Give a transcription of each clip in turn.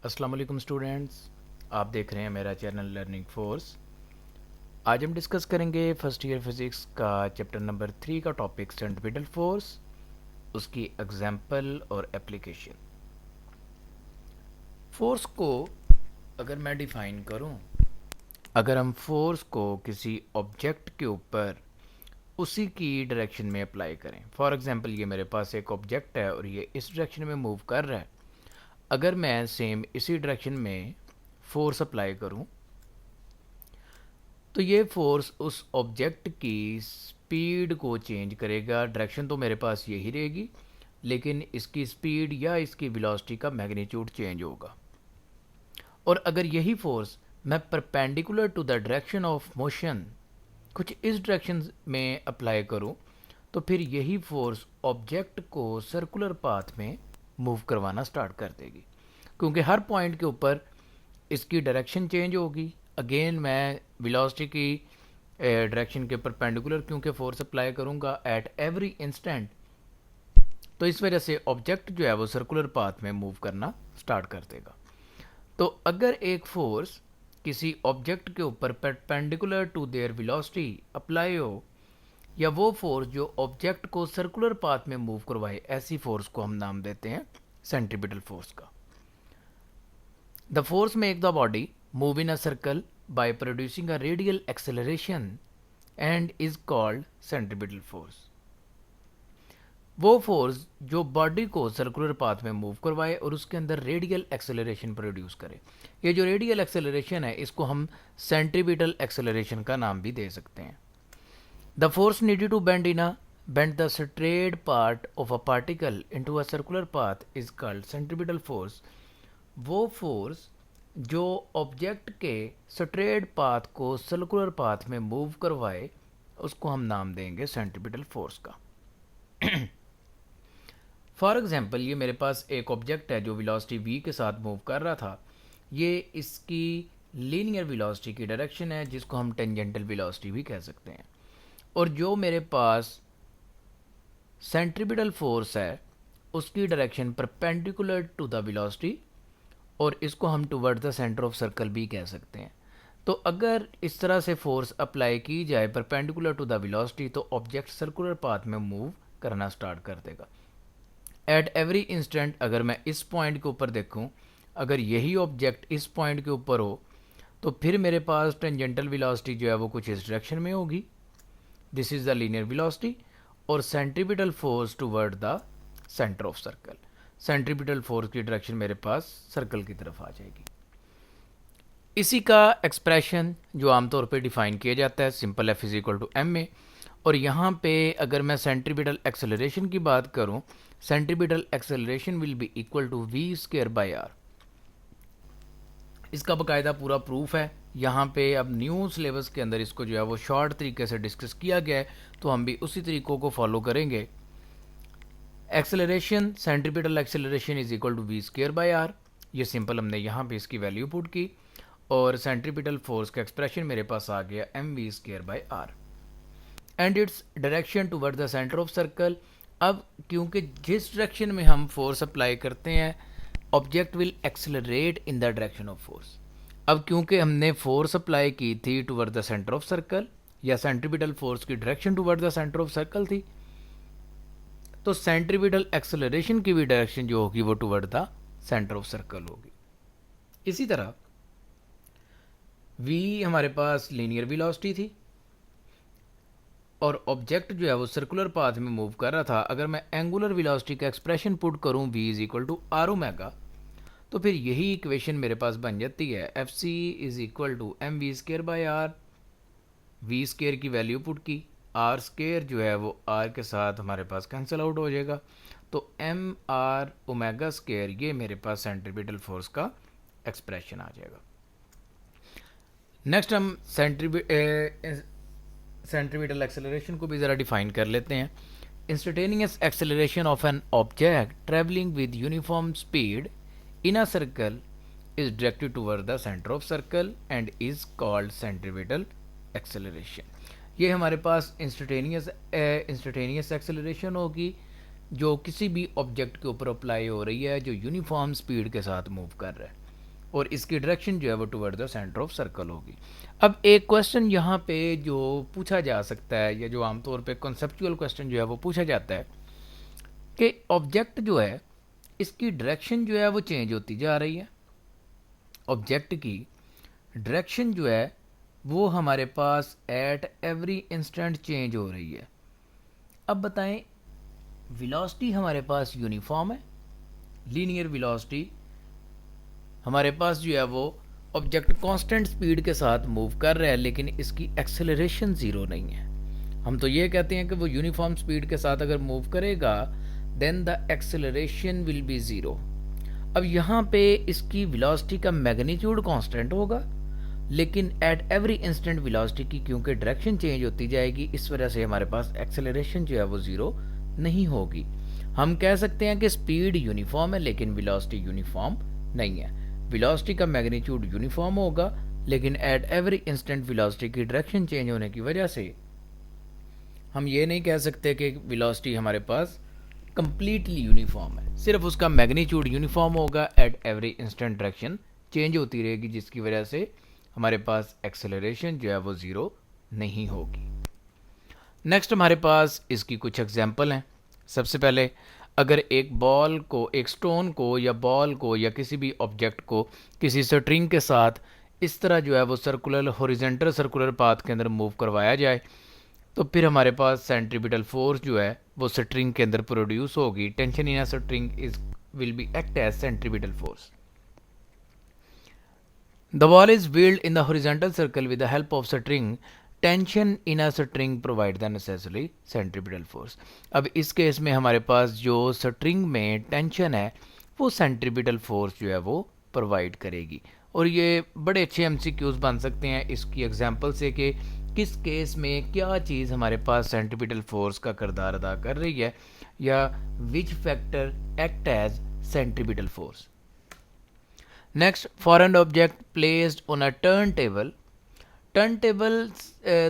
अस्सलाम वालेकुम स्टूडेंट्स, आप देख रहे हैं मेरा चैनल लर्निंग फोर्स। आज हम डिस्कस करेंगे फर्स्ट ईयर फिज़िक्स का चैप्टर नंबर 3 का टॉपिक सेंट्रीपिटल फोर्स, उसकी एग्जाम्पल और एप्लीकेशन। फोर्स को अगर मैं डिफ़ाइन करूं, अगर हम फोर्स को किसी ऑब्जेक्ट के ऊपर उसी की डायरेक्शन में अप्लाई करें, फॉर एग्जांपल ये मेरे पास एक ऑब्जेक्ट है और ये इस डायरेक्शन में मूव कर रहा है। अगर मैं सेम इसी डायरेक्शन में फोर्स अप्लाई करूं तो ये फोर्स उस ऑब्जेक्ट की स्पीड को चेंज करेगा। डायरेक्शन तो मेरे पास यही रहेगी, लेकिन इसकी स्पीड या इसकी वेलोसिटी का मैग्नीट्यूड चेंज होगा। और अगर यही फोर्स मैं perpendicular to the direction of motion कुछ इस डायरेक्शन में अप्लाई करूं, तो फिर यही फोर्स ऑब्जेक्ट को सर्कुलर पाथ में मूव करवाना स्टार्ट कर देगी, क्योंकि हर पॉइंट के ऊपर इसकी डायरेक्शन चेंज होगी। अगेन मैं वेलोसिटी की डायरेक्शन के परपेंडिकुलर क्योंकि फोर्स अप्लाई करूंगा एट एवरी इंस्टेंट, तो इस वजह से ऑब्जेक्ट जो है वो सर्कुलर पाथ में मूव करना स्टार्ट कर देगा। तो अगर एक फोर्स किसी ऑब्जेक्ट के ऊपर perpendicular to their velocity apply हो, या वो फोर्स जो ऑब्जेक्ट को सर्कुलर पाथ में मूव करवाए, ऐसी फोर्स को हम नाम देते हैं सेंट्रीपिटल फोर्स का। The force make the body move in a circle by producing a radial acceleration and is called centripetal force। वो फोर्स जो बॉडी को सर्कुलर पाथ में मूव करवाए और उसके अंदर रेडियल एक्सेलरेशन प्रोड्यूस करे, ये जो रेडियल एक्सेलरेशन है इसको हम सेंट्रीपिटल एक्सेलरेशन का नाम भी दे सकते हैं। The force needed to bend the straight part of a particle into a circular path is called centripetal force। वो फोर्स जो ऑब्जेक्ट के स्ट्रेट पाथ को सर्कुलर पाथ में मूव करवाए, उसको हम नाम देंगे सेंट्रीपिटल फोर्स का। फॉर एग्जांपल ये मेरे पास एक ऑब्जेक्ट है जो वेलोसिटी v के साथ मूव कर रहा था। ये इसकी लीनियर वेलोसिटी की डायरेक्शन है, जिसको हम टेंजेंटल वेलोसिटी भी कह सकते हैं। और जो मेरे पास सेंट्रीपिटल फोर्स है उसकी direction perpendicular to the velocity, और इसको हम toward the centre of circle भी कह सकते हैं। तो अगर इस तरह से फोर्स अप्लाई की जाए परपेंडिकुलर टू द वेलोसिटी, तो ऑब्जेक्ट सर्कुलर पाथ में मूव करना स्टार्ट कर देगा एट एवरी इंस्टेंट। अगर मैं इस पॉइंट के ऊपर देखूं, अगर यही ऑब्जेक्ट इस पॉइंट के ऊपर हो, तो फिर मेरे पास टेंजेंटल वेलोसिटी जो है वो कुछ इस डायरेक्शन में होगी, this is the linear velocity, और centripetal force toward the centre of circle. Centripetal force की डायरेक्शन मेरे पास सर्कल की तरफ आ जाएगी। इसी का एक्सप्रेशन जो आमतौर पे डिफाइन किया जाता है simple F is equal to M में। और यहाँ पे अगर मैं सेंट्रीपिटल एक्सेलरेशन की बात करूँ, centripetal acceleration will be equal to V square by R. इसका बाकायदा पूरा प्रूफ है यहाँ पे। अब न्यू सिलेबस के अंदर इसको जो है वो शॉर्ट तरीके से डिस्कस किया गया है, तो हम भी उसी तरीक़ों को फॉलो करेंगे। Acceleration, centripetal acceleration is equal to V square by R. ये सिंपल हमने यहाँ पे इसकी वैल्यू पुट की, और सेंट्रीपिटल फोर्स का एक्सप्रेशन मेरे पास आ गया M V square by R, and its direction toward the centre of circle. अब क्योंकि जिस डायरेक्शन में हम फोर्स अप्लाई करते हैं, object will accelerate in the direction of force. अब क्योंकि हमने फोर्स अप्लाई की थी toward the centre of circle, या सेंट्रीपिटल फोर्स की direction toward the centre of circle थी, तो सेंट्रीपिटल एक्सेलरेशन की भी डायरेक्शन जो होगी वो toward the centre of circle होगी। इसी तरह v हमारे पास लीनियर वेलोसिटी थी और ऑब्जेक्ट जो है वो सर्कुलर पाथ में मूव कर रहा था। अगर मैं एंगुलर वेलोसिटी का एक्सप्रेशन पुट करूं v is equal to R omega, तो फिर यही इक्वेशन मेरे पास बन जाती है F C is equal to M V square by R. V square की वैल्यू पुट की, आर स्केयर जो है वो आर के साथ हमारे पास कैंसिल आउट हो जाएगा, तो एम आर ओमेगा स्केयर, ये मेरे पास सेंट्रीपिटल फोर्स का एक्सप्रेशन आ जाएगा। नेक्स्ट हम सेंट्रीपिटल एक्सेलरेशन को भी ज़रा डिफाइन कर लेते हैं। Instantaneous acceleration of an object travelling with uniform speed in a circle is directed toward the centre of circle and is called centripetal acceleration. ये हमारे पास इंस्टेंटेनियस एक्सेलरेशन होगी जो किसी भी ऑब्जेक्ट के ऊपर अप्लाई हो रही है, जो यूनिफॉर्म स्पीड के साथ मूव कर रहा है। और इसकी डायरेक्शन जो है वो toward the centre of circle होगी। अब एक क्वेश्चन यहाँ पे जो पूछा जा सकता है, या जो आमतौर पे कॉन्सेप्चुअल क्वेश्चन जो है वो पूछा जाता है कि ऑब्जेक्ट जो है इसकी डायरेक्शन जो है वो चेंज होती जा रही है। ऑब्जेक्ट की डायरेक्शन जो है वो हमारे पास एट एवरी इंस्टेंट चेंज हो रही है। अब बताएं, वेलोसिटी हमारे पास यूनिफॉर्म है, लीनियर वेलोसिटी हमारे पास जो है वो ऑब्जेक्ट कांस्टेंट स्पीड के साथ मूव कर रहा है, लेकिन इसकी एक्सेलरेशन ज़ीरो नहीं है। हम तो ये कहते हैं कि वो यूनिफॉर्म स्पीड के साथ अगर मूव करेगा then the acceleration will be zero. अब यहाँ पे इसकी वेलोसिटी का मैग्नीट्यूड कांस्टेंट होगा, लेकिन एट एवरी इंस्टेंट वेलोसिटी की क्योंकि डायरेक्शन चेंज होती जाएगी, इस वजह से हमारे पास एक्सेलरेशन जो है वो ज़ीरो नहीं होगी। हम कह सकते हैं कि स्पीड यूनिफॉर्म है लेकिन वेलोसिटी यूनिफॉर्म नहीं है। वेलोसिटी का मैग्नीट्यूड यूनिफॉर्म होगा, लेकिन एट एवरी इंस्टेंट वेलोसिटी की डायरेक्शन चेंज होने की वजह से हम ये नहीं कह सकते कि वेलोसिटी हमारे पास कंप्लीटली यूनिफॉर्म है। सिर्फ उसका मैग्नीट्यूड यूनिफॉर्म होगा, eight every instant direction change होती रहेगी, जिसकी वजह से हमारे पास एक्सेलरेशन जो है वो ज़ीरो नहीं होगी। नेक्स्ट हमारे पास इसकी कुछ एग्जांपल हैं। सबसे पहले, अगर एक बॉल को, एक स्टोन को या बॉल को या किसी भी ऑब्जेक्ट को किसी स्ट्रिंग के साथ इस तरह जो है वो सर्कुलर हॉरिजॉन्टल सर्कुलर पाथ के अंदर मूव करवाया जाए, तो फिर हमारे पास सेंट्रीपिटल फोर्स जो है वो स्ट्रिंग के अंदर प्रोड्यूस होगी। Tension in a string is will be act as centripetal force. The ball is wheeled in the horizontal circle with the help of string. Tension in a string provide the necessary centripetal force. अब इस case में हमारे पास जो string में tension है वो centripetal force जो है वो प्रोवाइड करेगी। और ये बड़े अच्छे MCQs बन सकते हैं इसकी एग्जांपल से कि किस केस में क्या चीज़ हमारे पास सेंट्रीपिटल फोर्स का किरदार अदा कर रही है, या which factor act as centripetal force. Next, foreign object placed on a turn table. Turn table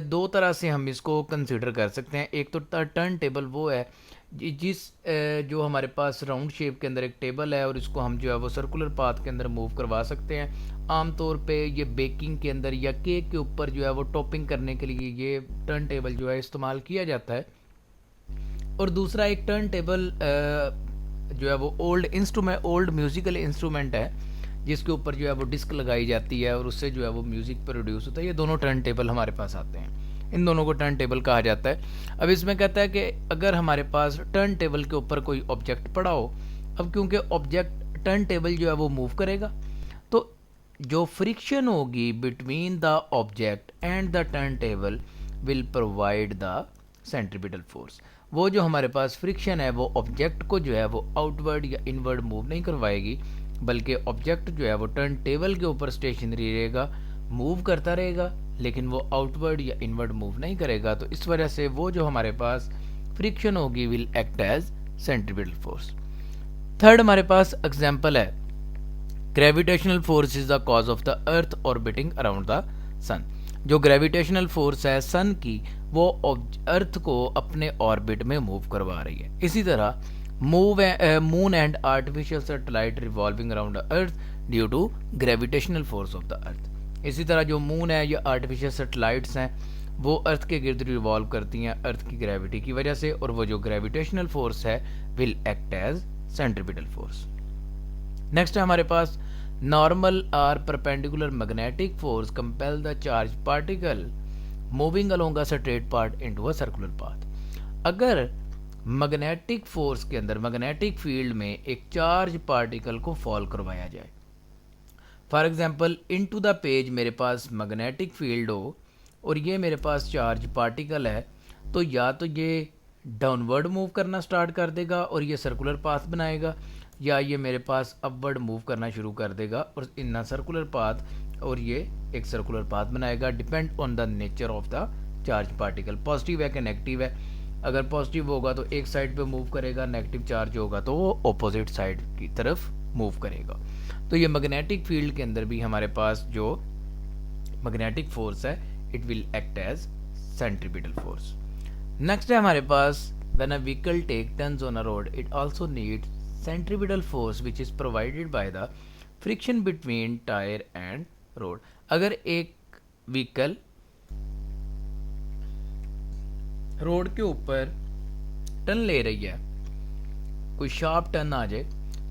दो तरह से हम इसको कंसिडर कर सकते हैं। एक तो टर्न टेबल वो है जो हमारे पास राउंड शेप के अंदर एक टेबल है और इसको हम जो है वो सर्कुलर पाथ के अंदर मूव करवा सकते हैं। आमतौर पे ये बेकिंग के अंदर या केक के ऊपर जो है वो टॉपिंग करने के लिए ये टर्न टेबल जो है इस्तेमाल किया जाता है। और दूसरा एक टर्न टेबल जो है वो ओल्ड म्यूजिकल इंस्ट्रूमेंट है, जिसके ऊपर जो है वो डिस्क लगाई जाती है और उससे जो है वो म्यूज़िक प्रोड्यूस होता है। ये दोनों टर्न टेबल हमारे पास आते हैं, इन दोनों को टर्न टेबल कहा जाता है। अब इसमें कहता है कि अगर हमारे पास टर्न टेबल के ऊपर कोई ऑब्जेक्ट पड़ा हो, अब क्योंकि ऑब्जेक्ट टर्न टेबल जो है वो मूव करेगा, तो जो फ्रिक्शन होगी between the object and the turn table will provide the centripetal force. वो जो हमारे पास फ्रिक्शन है वो ऑब्जेक्ट को जो है वो आउटवर्ड या इनवर्ड मूव नहीं करवाएगी, बल्कि ऑब्जेक्ट जो है वो टर्न टेबल के ऊपर स्टेशनरी रहेगा, मूव करता रहेगा, लेकिन वो आउटवर्ड या इनवर्ड मूव नहीं करेगा। तो इस वजह से वो जो हमारे पास फ्रिक्शन होगी will act as centripetal force. Third हमारे पास एग्जांपल है, gravitational force is the cause of the earth orbiting around the sun. जो ग्रेविटेशनल फोर्स है सन की, वो अर्थ को अपने ऑर्बिट में मूव करवा रही है। इसी तरह moon and artificial satellite revolving around the earth due to gravitational force of the earth. इसी तरह जो मून है या आर्टिफिशियल सैटेलाइट्स हैं वो अर्थ के गिर्द रिवॉल्व करती हैं अर्थ की ग्रेविटी की वजह से, और वो जो ग्रेविटेशनल फोर्स है will act as centripetal force. Next है हमारे पास, normal or perpendicular magnetic force compel the charge particle moving along a straight path into a circular path. अगर मैग्नेटिक फोर्स के अंदर, मैग्नेटिक फील्ड में एक चार्ज पार्टिकल को फॉल करवाया जाए, for example into the page मेरे पास मैग्नेटिक फील्ड हो और ये मेरे पास चार्ज पार्टिकल है, तो या तो ये डाउनवर्ड मूव करना स्टार्ट कर देगा और ये सर्कुलर पाथ बनाएगा, या ये मेरे पास अपवर्ड मूव करना शुरू कर देगा और इन सर्कुलर पाथ और ये एक सर्कुलर पाथ बनाएगा, depend on the nature of the charge particle. Positive है कि नेगेटिव है। अगर पॉजिटिव होगा तो एक साइड पे मूव करेगा, नेगेटिव चार्ज होगा तो वो ऑपोजिट साइड की तरफ मूव करेगा। तो ये मैग्नेटिक फील्ड के अंदर भी हमारे पास जो मैग्नेटिक फोर्स है it will act as centripetal force. Next है हमारे पास, when a vehicle take turns on a road it also needs centripetal force which is provided by the friction between tyre and road. अगर एक vehicle road के ऊपर turn ले रही है, कोई शार्प टर्न आ जाए,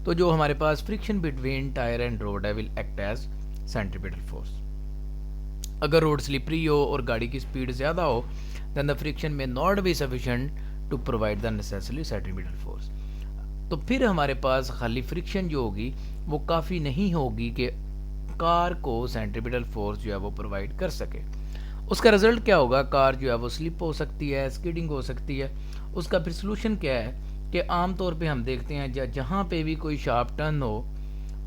तो जो हमारे पास friction between tyre and road है will act as centripetal force. अगर रोड स्लिपरी हो और गाड़ी की स्पीड ज़्यादा हो, then the friction may not be sufficient to provide the necessary centripetal force. तो फिर हमारे पास खाली फ्रिक्शन जो होगी वो काफ़ी नहीं होगी कि कार को सेंट्रीपिटल फोर्स जो है वो प्रोवाइड कर सके। उसका रिजल्ट क्या होगा? कार जो है वो स्लिप हो सकती है, स्किडिंग हो सकती है। उसका फिर सोल्यूशन क्या है कि आमतौर पे हम देखते हैं जहाँ पे भी कोई शार्प टर्न हो,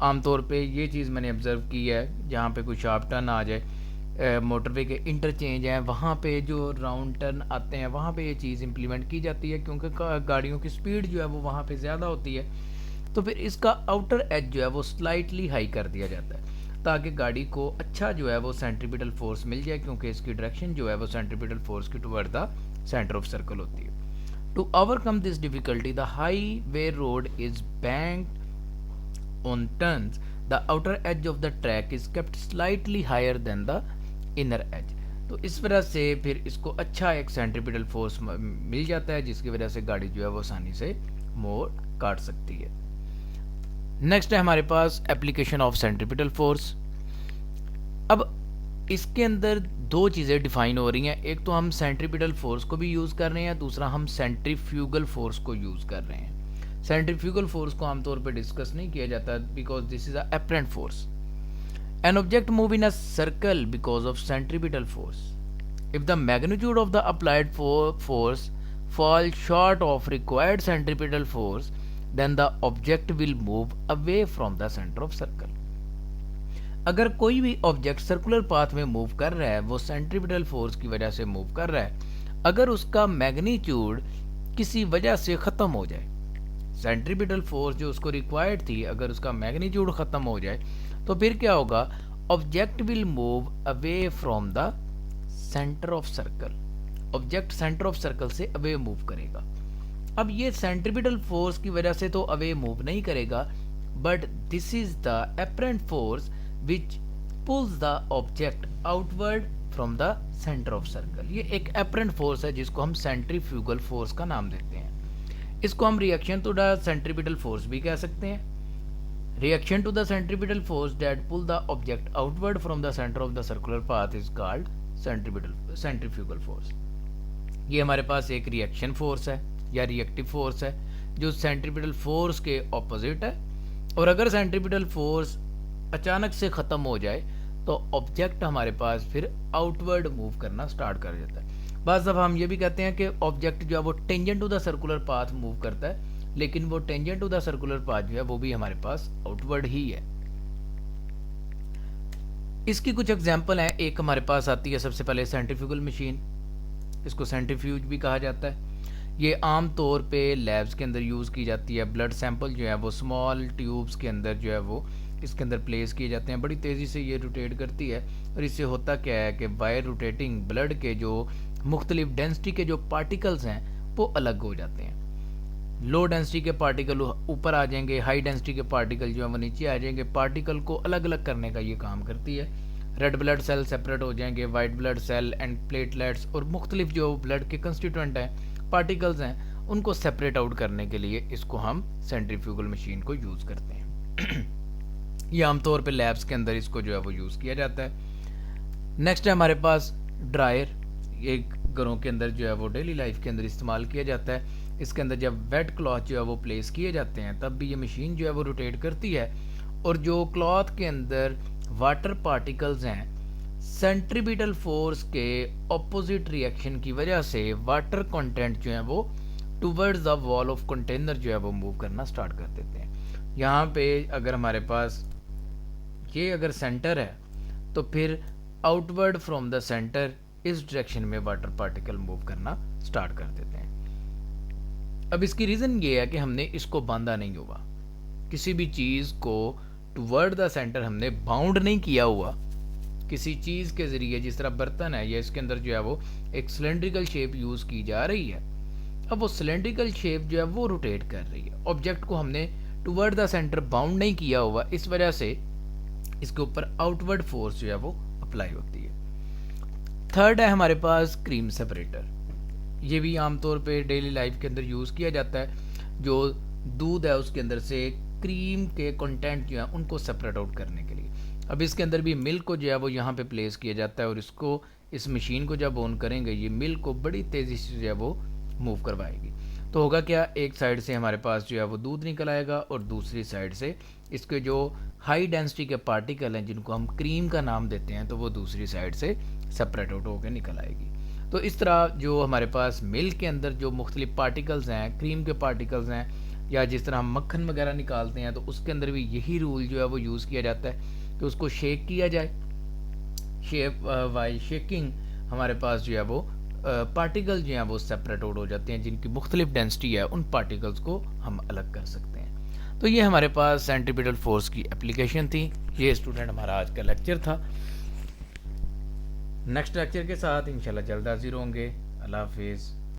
आमतौर पे ये चीज़ मैंने ऑब्ज़र्व की है, जहाँ पे कोई शार्प टर्न आ जाए, मोटरवे के इंटरचेंज हैं वहाँ पे जो राउंड टर्न आते हैं वहाँ पे ये चीज़ इम्प्लीमेंट की जाती है, क्योंकि गाड़ियों की स्पीड जो है वो वहाँ पे ज़्यादा होती है। तो फिर इसका आउटर एज जो है वो स्लाइटली हाई कर दिया जाता है ताकि गाड़ी को अच्छा जो है वो सेंट्रीपिटल फोर्स मिल जाए, क्योंकि इसकी डायरेक्शन जो है वो सेंट्रीपिटल फोर्स की toward the centre of circle होती है। To overcome this difficulty, the highway road is banked on turns. The outer edge of the track is kept slightly higher than the inner edge. तो इस वजह से फिर इसको अच्छा एक सेंट्रीपिटल फोर्स मिल जाता है, जिसकी वजह से गाड़ी जो है वो आसानी से मोड़ काट सकती है। नेक्स्ट है हमारे पास एप्लीकेशन ऑफ सेंट्रीपिटल फोर्स। अब इसके अंदर दो चीज़ें डिफाइन हो रही हैं, एक तो हम सेंट्रीपिटल फोर्स को भी यूज़ कर रहे हैं, दूसरा हम सेंट्रीफ्यूगल फोर्स को यूज़ कर रहे हैं। सेंट्रीफ्यूगल फोर्स को आमतौर पर डिस्कस नहीं किया जाता because this is apparent force. An object move in a circle because of centripetal force. If the magnitude of the applied force fall short of required centripetal force, then the object will move away from the centre of circle. अगर कोई भी object circular path में move कर रहा है, वो centripetal force की वजह से मूव कर रहा है, अगर उसका मैग्नीट्यूड किसी वजह से ख़त्म हो जाए, सेंट्रीपिटल फोर्स जो उसको रिक्वायर्ड थी अगर उसका मैग्नीट्यूड ख़त्म हो जाए, तो फिर क्या होगा? Object will move away from the centre of circle. Object centre of circle से अवे मूव करेगा। अब ये सेंट्रीपिटल फोर्स की वजह से तो अवे मूव नहीं करेगा, but this is the apparent force which pulls the object outward from the center of circle। ये एक apparent force है जिसको हम centrifugal force का नाम देते हैं। इसको हम reaction to the centripetal force भी कह सकते हैं। Reaction to the centripetal force that pull the object outward from the center of the circular path is called centrifugal force। ये हमारे पास एक reaction force है या reactive force है जो centripetal force के opposite है, और अगर centripetal force अचानक से ख़त्म हो जाए तो ऑब्जेक्ट हमारे पास फिर आउटवर्ड मूव करना स्टार्ट कर देता है। बस अब हम ये भी कहते हैं कि ऑब्जेक्ट जो है वो tangent to the circular path move करता है, लेकिन वो tangent to the circular path जो है वो भी हमारे पास आउटवर्ड ही है। इसकी कुछ एग्जांपल हैं। एक हमारे पास आती है सबसे पहले सेंट्रीफ्यूगल मशीन, इसको सेंट्रीफ्यूज भी कहा जाता है। ये आम तौर पे लैब्स के अंदर यूज़ की जाती है। ब्लड सैंपल जो है वो स्मॉल ट्यूब्स के अंदर जो है वो इसके अंदर प्लेस किए जाते हैं। बड़ी तेज़ी से ये रोटेट करती है, और इससे होता क्या है कि बाय रोटेटिंग ब्लड के जो मुख्तलिफ डेंसिटी के जो पार्टिकल्स हैं वो अलग हो जाते हैं। लो डेंसिटी के पार्टिकल ऊपर आ जाएंगे, हाई डेंसिटी के पार्टिकल जो है वो नीचे आ जाएंगे। पार्टिकल को अलग अलग करने का ये काम करती है। रेड ब्लड सेल सेपरेट हो जाएंगे, white blood cell and platelets और मुख्तलिफ जो ब्लड के कंस्टिट्यूएंट हैं, पार्टिकल्स हैं, उनको सेपरेट आउट करने के लिए इसको हम सेंट्रीफ्यूगल मशीन को यूज़ करते हैं। ये आमतौर पे लैब्स के अंदर इसको जो है वो यूज़ किया जाता है। नेक्स्ट है हमारे पास ड्रायर। ये घरों के अंदर जो है वो डेली लाइफ के अंदर इस्तेमाल किया जाता है। इसके अंदर जब वेट क्लॉथ जो है वो प्लेस किए जाते हैं तब भी ये मशीन जो है वो रोटेट करती है, और जो क्लॉथ के अंदर वाटर पार्टिकल्स हैं, सेंट्रीपिटल फोर्स के ऑपोजिट रिएक्शन की वजह से वाटर कंटेंट जो है वो towards the wall of container जो है वो मूव करना स्टार्ट कर देते हैं। यहाँ पे अगर हमारे पास ये अगर सेंटर है तो फिर आउटवर्ड फ्रॉम द सेंटर इस डायरेक्शन में वाटर पार्टिकल मूव करना स्टार्ट कर देते हैं। अब इसकी रीज़न ये है कि हमने इसको बांधा नहीं हुआ, किसी भी चीज़ को टुवर्ड द सेंटर हमने बाउंड नहीं किया हुआ किसी चीज़ के ज़रिए। जिस तरह बर्तन है या इसके अंदर जो है वो एक सिलेंड्रिकल शेप यूज़ की जा रही है, अब वो सिलेंड्रिकल शेप जो है वो रोटेट कर रही है। ऑब्जेक्ट को हमने टुवर्ड द सेंटर बाउंड नहीं किया हुआ, इस वजह से इसके ऊपर आउटवर्ड फोर्स जो है वो अप्लाई होती है। थर्ड है हमारे पास क्रीम सेपरेटर। ये भी आमतौर पे डेली लाइफ के अंदर यूज़ किया जाता है। जो दूध है उसके अंदर से क्रीम के कंटेंट जो है उनको सेपरेट आउट करने के लिए। अब इसके अंदर भी मिल्क को जो है वो यहाँ पे प्लेस किया जाता है और इसको इस मशीन को जब ऑन करेंगे ये मिल्क को बड़ी तेज़ी से जो है वो मूव करवाएगी। तो होगा क्या, एक साइड से हमारे पास जो है वो दूध निकल आएगा और दूसरी साइड से इसके जो हाई डेंसिटी के पार्टिकल हैं जिनको हम क्रीम का नाम देते हैं तो वो दूसरी साइड से सेपरेट आउट होकर निकल आएगी। तो इस तरह जो हमारे पास मिल्क के अंदर जो मुख्तलिफ पार्टिकल्स हैं, क्रीम के पार्टिकल्स हैं, या जिस तरह हम मक्खन वगैरह निकालते हैं तो उसके अंदर भी यही रूल जो है वो यूज़ किया जाता है कि उसको शेक किया जाए। शेप वाई शेकिंग हमारे पास जो है वो पार्टिकल जो हैं वो सेपरेट आउट हो जाते हैं, जिनकी मुख्तलिफ डेंसिटी है उन पार्टिकल्स को हम अलग कर सकते हैं। तो ये हमारे पास सेंट्रीपिटल फोर्स की एप्लीकेशन थी। ये स्टूडेंट हमारा आज का लेक्चर था। नेक्स्ट लेक्चर के साथ इंशाल्लाह जल्द हाजिर होंगे। अल्लाह हाफिज़।